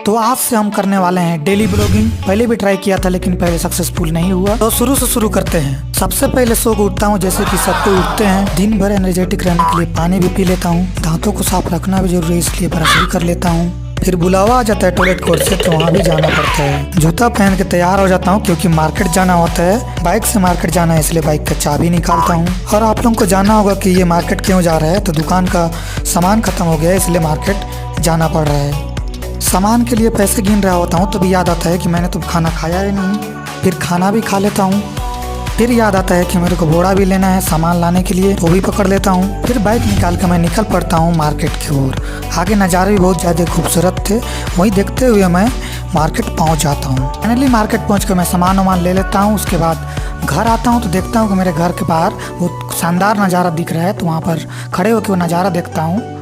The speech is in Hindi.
तो आज से हम करने वाले हैं डेली ब्लॉगिंग। पहले भी ट्राई किया था लेकिन पहले सक्सेसफुल नहीं हुआ, तो शुरू से शुरू करते हैं। सबसे पहले सो को उठता हूँ, जैसे कि सबको उठते हैं। दिन भर एनर्जेटिक रहने के लिए पानी भी पी लेता हूँ। दांतों को साफ रखना भी जरूरी है, इसलिए ब्रश भी कर लेता हूँ। फिर बुलावा आ जाता है टॉयलेट कोर्ट से, तो वहाँ भी जाना पड़ता है। जूता पहन के तैयार हो जाता हूँ क्योंकि मार्केट जाना होता है। बाइक से मार्केट जाना है, इसलिए बाइक का चाबी निकालता हूँ। और आप लोगों को जानना होगा कि ये मार्केट क्यों जा रहा है, तो दुकान का सामान खत्म हो गया है, इसलिए मार्केट जाना पड़ रहा है। सामान के लिए पैसे गिन रहा होता हूँ, तभी याद आता है कि मैंने तो खाना खाया ही नहीं। फिर खाना भी खा लेता हूँ। फिर याद आता है कि मेरे को बोरा भी लेना है सामान लाने के लिए, वो भी पकड़ लेता हूँ। फिर बाइक निकाल कर मैं निकल पड़ता हूँ मार्केट की ओर। आगे नज़ारे भी बहुत ज़्यादा खूबसूरत थे, वही देखते हुए मैं मार्केट पहुँच जाता हूँ। फाइनली मार्केट पहुँच कर मैं सामान वामान ले लेता हूँ। उसके बाद घर आता हूँ तो देखता हूँ कि मेरे घर के बाहर बहुत शानदार नज़ारा दिख रहा है, तो वहाँ पर खड़े होकर वो नज़ारा देखता हूँ।